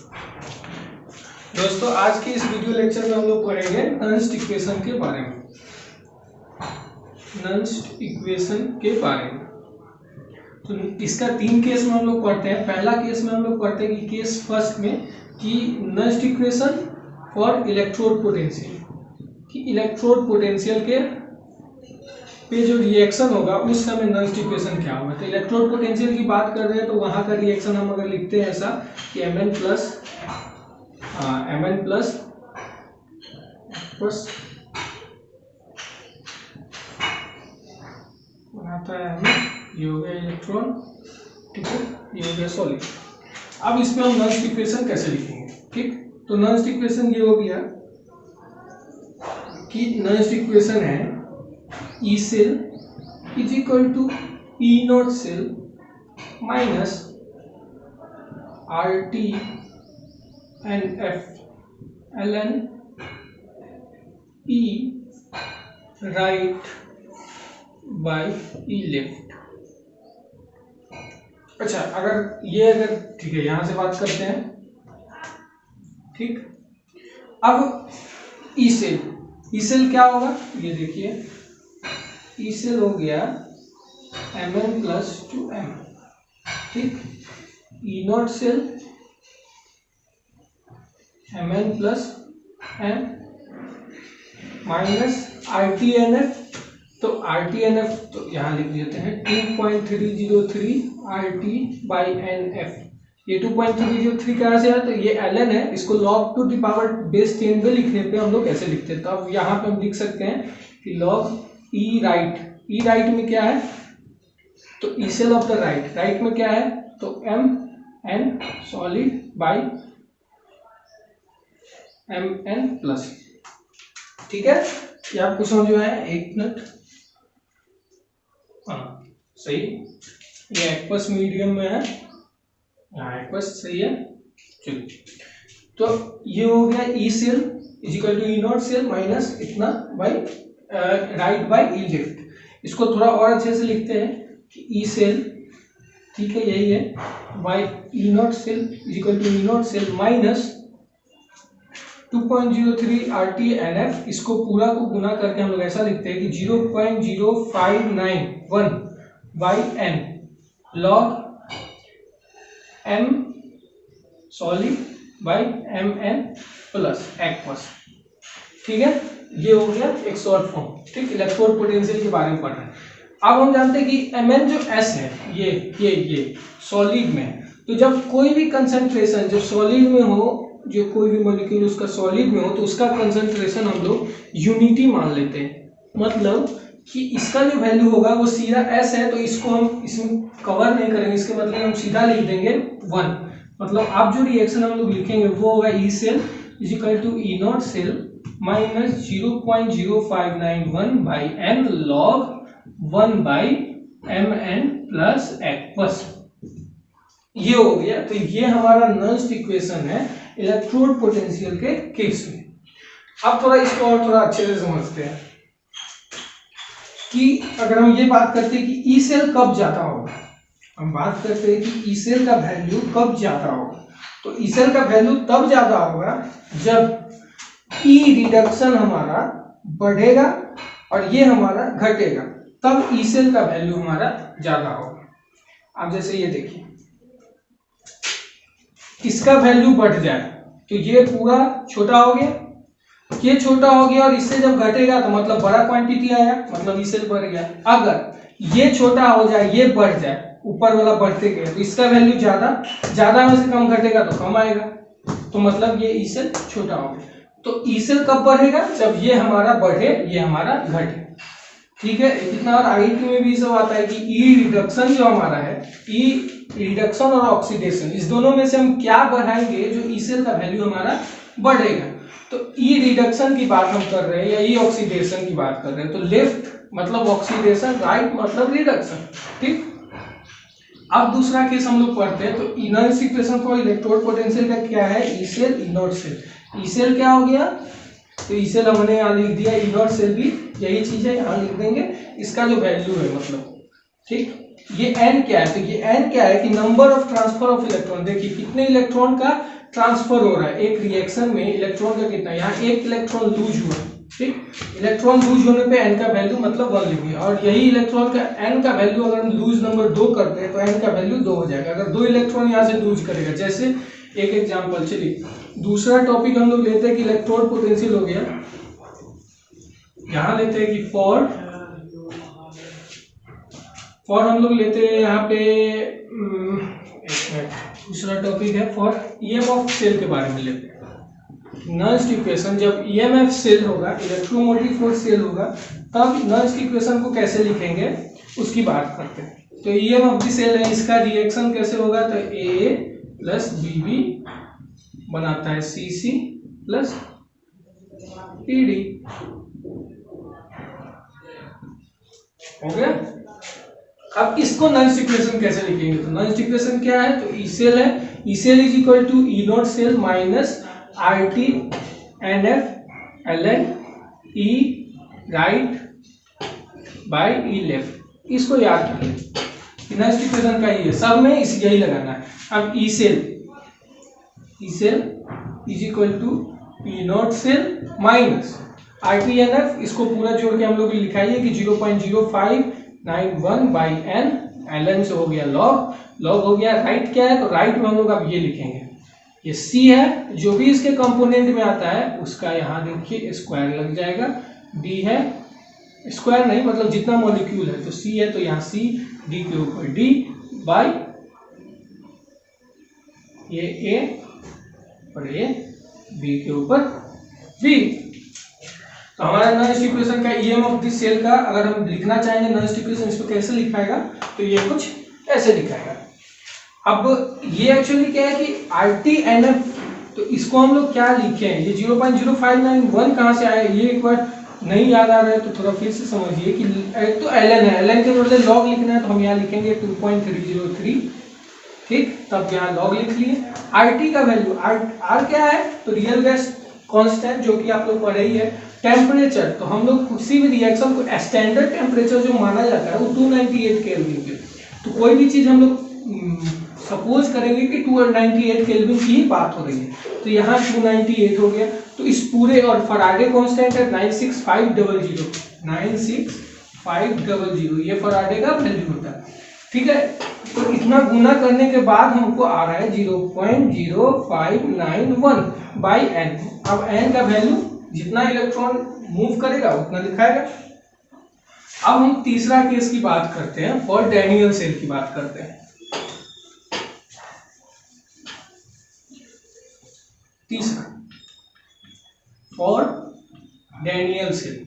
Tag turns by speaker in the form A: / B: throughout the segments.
A: दोस्तों आज के इस वीडियो लेक्चर में हम लोग पढ़ेंगे नॉनस्ट इक्वेशन के बारे में। नॉनस्ट इक्वेशन के बारे में तो इसका 3 केस में हम लोग पढ़ते हैं। पहला केस में हम लोग पढ़ते हैं कि केस फर्स्ट में कि Nernst equation for electrode potential, कि इलेक्ट्रोड पोटेंशियल के पे जो रिएक्शन होगा उस समय नॉनस्ट इक्वेशन क्या होगा। तो इलेक्ट्रोड पोटेंशियल की बात कर रहे हैं तो वहां का रिएक्शन हम अगर लिखते हैं ऐसा कि Mn प्लस बनाता है ये हो गया इलेक्ट्रॉन, ठीक है, ये हो गया सॉलिड। अब इसमें हम नॉनस्ट इक्वेशन कैसे लिखेंगे, ठीक। तो नॉनस्ट इक्वेशन ये हो गया कि नॉनस्ट इक्वेशन है E cell is equal to E naught cell minus RT and F ln E right by E left। अच्छा, अगर ठीक है, यहां से बात करते हैं, ठीक। अब ई सेल क्या होगा, ये देखिए ई सेल हो गया Mn प्लस 2m, ठीक। ई नॉट सेल Mn प्लस m माइनस RTNF। तो RTNF तो यहाँ लिख देते हैं 2.303 RT बाई NF। ये 2.303 कहाँ से आया, तो ये ln है, इसको log to the power base 10 पे लिखने पे हम लोग ऐसे लिखते हैं। तो अब यहाँ पे हम लिख सकते हैं कि log E राइट में क्या है, तो E cell of the right में क्या है, तो Mn solid by Mn plus, ठीक है। ये आपको समझ में आया, एक मिनट, हाँ सही, ये एक्वस मीडियम में है, हाँ एक्वस सही है। चलिए, तो ये हो गया E cell is equal to E naught cell minus इतना by right by E left. इसको थोड़ा और अच्छे से लिखते हैं कि ई सेल, ठीक है, यही है, by E naught cell is equal to E naught cell minus 2.03 RT NF। इसको पूरा को गुना करके हम लोग ऐसा लिखते हैं कि 0.0591 by n log M solid by Mn plus aqueous, ठीक है। ये हो गया एक शॉर्ट फॉर्म, ठीक। इलेक्ट्रोड पोटेंशियल के बारे में पढ़ रहे हैं। अब हम जानते हैं कि Mn जो S है ये सॉलिड में है। तो जब कोई भी कंसंट्रेशन जब सॉलिड में हो, जो कोई भी मॉलिक्यूल उसका सॉलिड में हो, तो उसका कंसंट्रेशन हम लोग यूनिटी मान लेते हैं। मतलब कि इसका जो वैल्यू होगा वो सीधा S है, तो इसको हम इसमें कवर नहीं करेंगे, इसके बदले हम सीधा लिख देंगे 1। मतलब अब जो रिएक्शन हम लोग लिखेंगे वो होगा E cell is equal to E naught cell minus 0.0591 by n log 1 by Mn plus aqueous. ये हो गया। तो ये हमारा नॉनस्ट इक्वेशन है इलेक्ट्रोड पोटेंशियल के केस में। अब थोड़ा इसको और थोड़ा अच्छे से समझते हैं कि अगर हम ये बात करते हैं कि ई सेल कब जाता होगा, हम बात करते हैं कि ई सेल का वैल्यू कब जाता होगा, तो ई सेल का वैल्यू तब ज्यादा होगा जब ई रिडक्शन हमारा बढ़ेगा और ये हमारा घटेगा, तब ई सेल का वैल्यू हमारा ज्यादा होगा। अब जैसे ये देखिए, इसका वैल्यू बढ़ जाए तो ये पूरा छोटा हो गया, ये छोटा हो गया, और इससे जब घटेगा तो मतलब बड़ा क्वांटिटी आया, मतलब ई सेल बढ़ गया। अगर ये छोटा हो जाए, ये बढ़ जाए, ऊपर वाला बढ़ते गए, तो इसका वैल्यू ज्यादा में से कम घटेगा तो कम आएगा, तो मतलब ये ई सेल छोटा हो गया। तो ई सेल कब बढ़ेगा, जब ये हमारा बढ़े, ये हमारा घटे, ठीक है। कितना, और आईटी में भी सब आता है कि ई रिडक्शन जो हमारा है, ई रिडक्शन और ऑक्सीडेशन, इस दोनों में से हम क्या बढ़ाएंगे जो ई सेल का वैल्यू हमारा बढ़ेगा। तो ई रिडक्शन की बात हम कर रहे हैं या ई ऑक्सीडेशन की बात कर रहे हैं, तो लेफ्ट मतलब ऑक्सीडेशन, राइट मतलब रिडक्शन, ठीक। अब दूसरा केस हम लोग पढ़ते हैं। तो Nernst equation for electrode potential का क्या है, E cell E naught cell. E cell क्या हो गया, तो ई सेल हमने यहाँ लिख दिया, ई नॉट सेल भी यही चीज है, यहाँ लिख देंगे इसका जो वैल्यू है, मतलब, ठीक। ये n क्या है, तो ये n क्या है कि number of transfer of electron. देखिए कितने इलेक्ट्रॉन का ट्रांसफर हो रहा है, एक रिएक्शन में इलेक्ट्रॉन का कितना, यहाँ एक इलेक्ट्रॉन लूज हुआ, ठीक, इलेक्ट्रॉन लूज होने पे n का वैल्यू मतलब 1 लिखेंगे, और यही इलेक्ट्रॉन का n का वैल्यू अगर हम लूज नंबर 2 करते हैं तो n का वैल्यू 2 हो जाएगा। अगर 2 इलेक्ट्रॉन यहाँ से लूज करेगा, जैसे एक एग्जांपल, चलिए दूसरा टॉपिक हम लोग लेते हैं कि इलेक्ट्रोड पोटेंशियल हो गया, यहाँ लेते हैं कि फॉर हम लोग लेते हैं यहाँ पे दूसरा टॉपिक है फॉर ईएम ऑफ सेल के बारे में लेते हैं। नर्स्ट इक्वेशन, जब ईएमएफ सेल होगा, इलेक्ट्रोमोटिव फोर्स सेल होगा, तब नर्स्ट इक्वेशन को कैसे लिखेंगे उसकी बात करते हैं। तो ईएम ऑफ द सेल है, इसका रिएक्शन कैसे होगा, तो ए प्लस बीबी बनाता है सीसी प्लस पीडी, हो गया। अब इसको नॉइस इक्वेशन कैसे लिखेंगे, तो नॉइस इक्वेशन क्या है, तो ई सेल है, E cell is equal to E naught cell minus R T N F L N E right by E left. इसको याद कर लें, नॉइस इक्वेशन का ही है, सब में इस यही लगाना है। अब E cell is equal to E naught cell minus R T N F, इसको पूरा जोड़ के हम लोग लिखाइए कि 0.0591 बाई एन, एल एन से हो गया लॉग हो गया, राइट क्या है, तो राइट में हम लोग अब ये लिखेंगे, ये सी है, जो भी इसके कंपोनेंट में आता है उसका यहाँ देखिए स्क्वायर लग जाएगा, डी है, स्क्वायर नहीं मतलब जितना मॉलिक्यूल है, तो सी है तो यहाँ सी, डी के ऊपर डी बाई ये ए और ये बी के ऊपर बी। तो हमारा नॉइस इक्वेशन का ईएम ऑफ दिस सेल का अगर हम लिखना चाहेंगे नॉइस इक्वेशन, इसको कैसे लिखाएगा, तो ये कुछ ऐसे लिखाएगा। अब ये एक्चुअली क्या है कि RTNF, तो इसको हम लोग क्या लिखे हैं, ये 0.0591 कहाँ से आया, ये एक बार नहीं याद आ रहा है तो थोड़ा फिर से समझिए कि एक तो एल एन है, एल एन के बदले लॉग लिखना है तो हम यहाँ लिखेंगे 2.303, ठीक, तब यहाँ लॉग लिख लिए। RT का वैल्यू R क्या है, तो रियल गैस कांस्टेंट जो कि आप लोग पढ़े ही है। टेम्परेचर, तो हम लोग किसी भी रिएक्शन को स्टैंडर्ड टेम्परेचर जो माना जाता है वो 298 केल्विन पे, तो कोई भी चीज हम लोग सपोज करेंगे कि 298 केल्विन की ही बात हो रही है, तो यहाँ 298 हो गया, तो इस पूरे, और फराडे कांस्टेंट है 96500, ये फराडे का वैल्यू होता है, ठीक है। तो इतना गुना करने के बाद हमको आ रहा है 0.0591 बाई एन। अब एन का वैल्यू जितना इलेक्ट्रॉन मूव करेगा उतना दिखाएगा। अब हम तीसरा केस की बात करते हैं, फॉर डैनियल सेल की बात करते हैं। तीसरा for Daniell cell,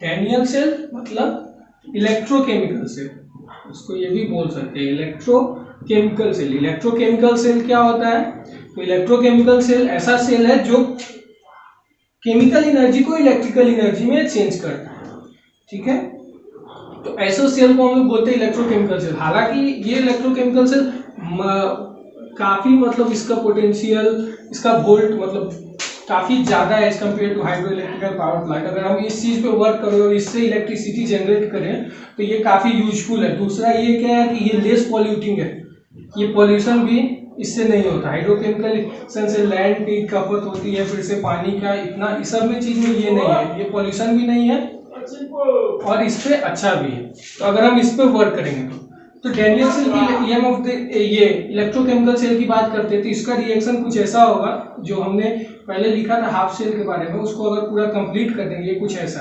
A: Daniell cell मतलब इलेक्ट्रोकेमिकल सेल, उसको ये भी बोल सकते हैं इलेक्ट्रोकेमिकल सेल। इलेक्ट्रोकेमिकल सेल क्या होता है, तो इलेक्ट्रोकेमिकल सेल ऐसा सेल है जो केमिकल एनर्जी को इलेक्ट्रिकल एनर्जी में चेंज करता है, ठीक है। तो ऐसे सेल को हम लोग बोलते हैं इलेक्ट्रोकेमिकल सेल। हालांकि ये इलेक्ट्रोकेमिकल सेल काफी मतलब इसका पोटेंशियल, इसका वोल्ट मतलब काफी ज्यादा है as compared to hydro electrical power plant. अगर हम इस चीज पे वर्क करें और इससे इलेक्ट्रिसिटी जनरेट करें तो ये काफी यूजफुल है। दूसरा ये क्या है कि ये लेस पॉल्यूटिंग है, ये पॉल्यूशन भी इससे नहीं होता। हाइड्रोकेमिकल से लैंड की खपत होती है, फिर से पानी का, इतना इस सब में चीज में ये नहीं है, ये पॉल्यूशन भी नहीं है और इस पे अच्छा भी है। तो अगर हम इस पे वर्क करेंगे तो डैनियल सेल की ईएम ऑफ द ये इलेक्ट्रोकेमिकल सेल की बात करते हैं तो इसका रिएक्शन कुछ ऐसा होगा जो हमने पहले लिखा था हाफ सेल के बारे में, उसको अगर पूरा कंप्लीट कर देंगे कुछ ऐसा,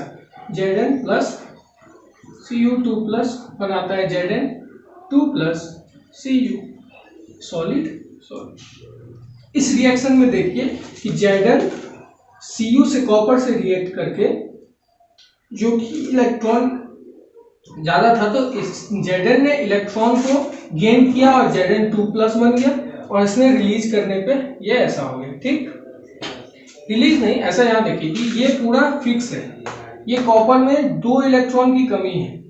A: Zn प्लस Cu2 प्लस बनाता है Zn2 प्लस Cu सॉलिड। इस रिएक्शन में देखिए कि Zn Cu से कॉपर से रिएक्ट करके जो कि इलेक्ट्रॉन ज्यादा था तो इस Zn ने इलेक्ट्रॉन को गेन किया और Zn2 प्लस बन गया और इसने रिलीज करने पे ये ऐसा हो गया, ठीक। रिलीज नहीं, ऐसा यहाँ देखिए कि ये पूरा फिक्स है, ये कॉपर में 2 इलेक्ट्रॉन की कमी है,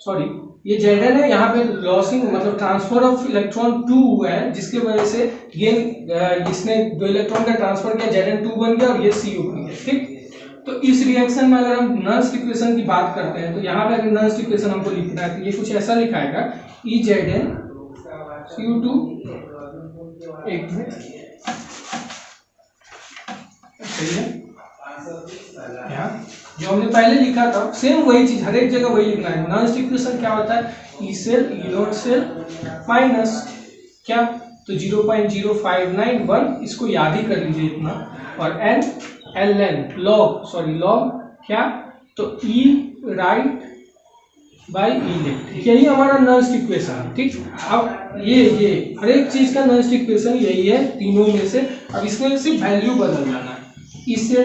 A: सॉरी ये Zn है, यहाँ पे लॉसिंग मतलब ट्रांसफर ऑफ इलेक्ट्रॉन 2 हुआ है जिसके वजह से गेन इसने 2 इलेक्ट्रॉन का ट्रांसफर किया, Zn2 बन गया और ये Cu बन गया, ठीक। तो इस रिएक्शन में अगर हम नर्स्ट इक्वेशन की बात करते हैं तो यहाँ पे अगर नर्स्ट इक्वेशन हमको लिखना है तो ये कुछ ऐसा लिखाएगा, E Zn Cu2, एक मिनट, सही है। यहाँ जो हमने पहले लिखा था सेम वही चीज, हर एक जगह वही लिखना है। नॉन स्टिक इक्वेशन क्या होता है, E cell E naught cell minus क्या, तो 0.0591, इसको याद ही कर लीजिए इतना, और एन एल एन लॉग क्या, तो ई राइट बाई ई लेफ्ट, यही हमारा नॉन स्टिक इक्वेशन है। ठीक, अब ये हर एक चीज का नॉन स्टिक इक्वेशन यही है तीनों में से। अब इसमें सिर्फ वैल्यू बदल जाना है। इससे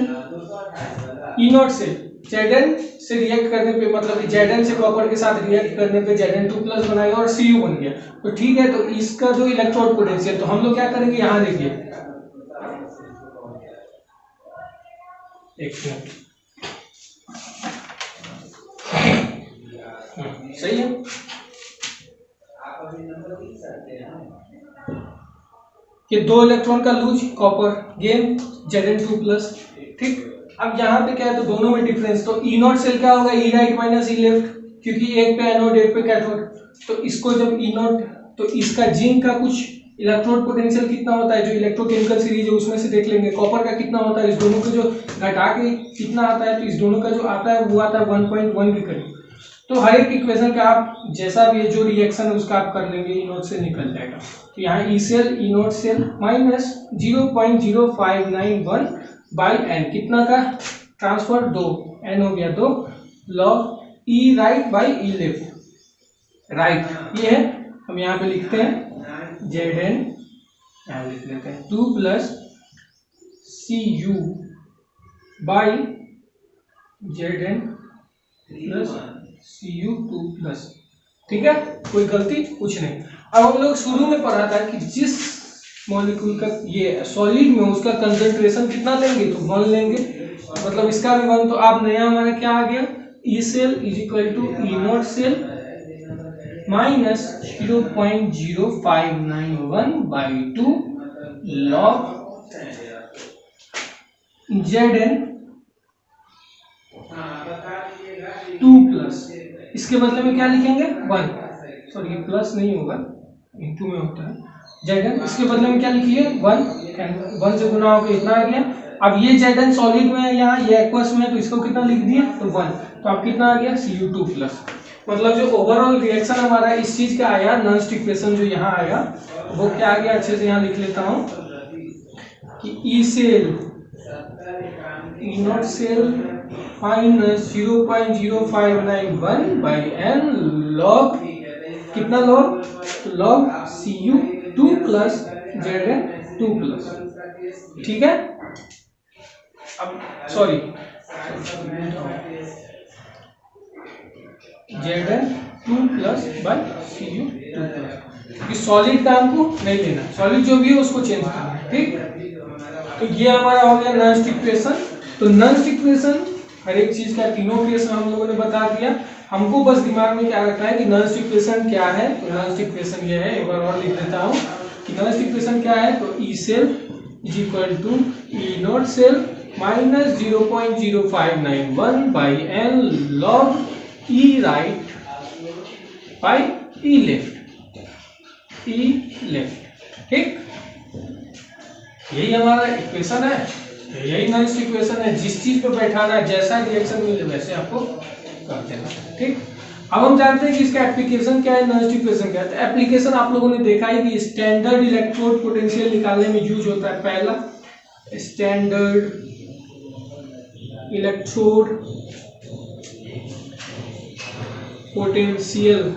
A: ई नॉट से Zn से रिएक्ट करने पे, मतलब Zn से कॉपर के साथ रिएक्ट करने पे Zn2+ बनाएगा और Cu बन गया। तो ठीक है, तो इसका जो इलेक्ट्रोड पोटेंशियल, तो हम लोग क्या करेंगे, यहाँ देखिए, एक मिनट, सही है। कि 2 इलेक्ट्रॉन का लूज कॉपर गेन Zn2+। ठीक, अब यहाँ पे क्या है, तो दोनों में डिफरेंस, तो ई नॉट सेल क्या होगा, ई राइट माइनस ई लेफ्ट, क्योंकि एक पे एनोड एक पे कैथोड। तो इसको जब ई नॉट, तो इसका जिंक का कुछ इलेक्ट्रोड पोटेंशियल कितना होता है, जो इलेक्ट्रोकेमिकल सीरीज है उसमें से देख लेंगे। कॉपर का कितना होता है, इस दोनों को जो घटा के कितना आता है, तो इस दोनों का जो आता है वो आता है 1.1 के करीब। तो हर एक इक्वेशन का आप जैसा भी जो रिएक्शन है उसका आप कर लेंगे, ई नॉट से निकल जाएगा। तो यहाँ E cell E naught cell minus 0.0591 by N, कितना का ट्रांसफर, 2, एन हो गया 2, log E right by E left, right ये है। हम यहाँ पे लिखते हैं Zn, यहाँ लिख लेते हैं 2+ Cu by Zn plus Cu2+। ठीक है, कोई गलती कुछ नहीं। अब हम लोग शुरू में पढ़ा था कि जिस मॉलिक्यूल का ये सॉलिड में उसका कंसंट्रेशन कितना लेंगे, तो 1 लेंगे, मतलब इसका भी 1। तो आप नया हमारा क्या आ गया, E cell is equal to E naught cell minus 0.0591/2 log Zn2+। इसके बदले में क्या लिखेंगे, 1, सॉरी प्लस नहीं होगा, इंटू में होता है Zn, इसके बदले में क्या लिखिए 1 से गुना होकर इतना आ गया। अब ये Zn सॉलिड में है, यहाँ ये एक्वस में है, तो इसको कितना लिख दिए, तो 1, तो अब कितना आ गया Cu2+। मतलब जो ओवरऑल रिएक्शन हमारा इस चीज का आया, नॉन स्टिक इक्वेशन जो यहाँ आया वो क्या आ गया, अच्छे से यहाँ लिख लेता हूँ कि E cell E naught cell minus 0.0591/n log कितना, लॉग Cu2+ Zn2+। ठीक है, अब सॉरी Zn2+/Cu2+। सॉलिड का हमको नहीं लेना, सॉलिड जो भी है उसको चेंज करना है। ठीक, तो ये हमारा हो गया नॉन स्टिक इक्वेशन। तो नॉन स्टिक इक्वेशन हर एक चीज का तीनों इक्वेशन हम लोगों ने बता दिया। हमको बस दिमाग में क्या रखना है कि नॉन स्टिक इक्वेशन क्या है। तो नॉन स्टिक इक्वेशन ये है, एक बार और लिख देता हूँ कि नॉन स्टिक इक्वेशन क्या है, तो E cell is equal to E naught cell minus 0.0591/n log E right by E left, ठीक, यही हमारा इक्वेशन है, यही नॉन स्टिक इक्वेशन है। जिस चीज पे बैठाना है, जैसा रिएक्शन मिले वैसे आपको कर देना। ठीक, अब हम जानते हैं कि इसका एप्लीकेशन क्या है, नॉन स्टिक इक्वेशन क्या है। तो एप्लीकेशन आप लोगों ने देखा है कि स्टैंडर्ड इलेक्ट्रोड पोटेंशियल निकालने में यूज होता है। पहला स्टैंडर्ड इलेक्ट्रोड पोटेंशियल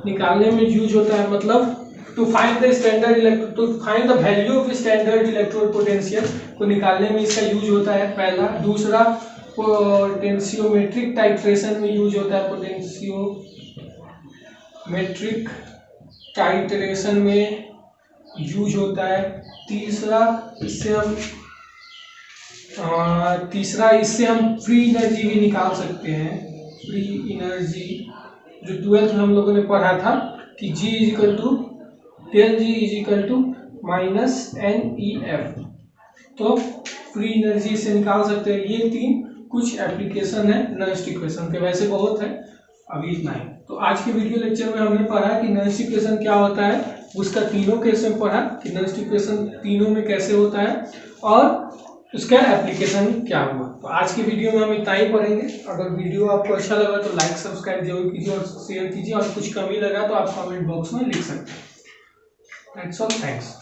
A: निकालने में यूज होता है, मतलब to find the value of standard electrode potential को निकालने में इसका यूज होता है पहला। दूसरा पोटेंशियोमेट्रिक टाइट्रेशन में यूज होता है, पोटेंशियोमेट्रिक टाइट्रेशन में यूज होता है। तीसरा इससे हम फ्री एनर्जी भी निकाल सकते हैं। फ्री एनर्जी जो 12th में हम लोगों ने पढ़ा था कि G = del G = -NEF, तो फ्री एनर्जी से निकाल सकते हैं। ये 3 कुछ एप्लीकेशन है नॉन स्टिक इक्वेशन के, वैसे बहुत है। अभी इतना ही। तो आज के वीडियो लेक्चर में हमने पढ़ा कि नॉइस्ट इक्वेशन क्या होता है, उसका तीनों केस में पढ़ा कि नॉइस्ट इक्वेशन तीनों में कैसे होता है और उसका एप्लीकेशन क्या हुआ। तो आज के वीडियो में हम इतना ही पढ़ेंगे। अगर वीडियो आपको अच्छा लगा तो लाइक सब्सक्राइब जरूर कीजिए और शेयर कीजिए, और कुछ कमी लगा तो आप कमेंट बॉक्स में लिख सकते हैं। That's all, thanks.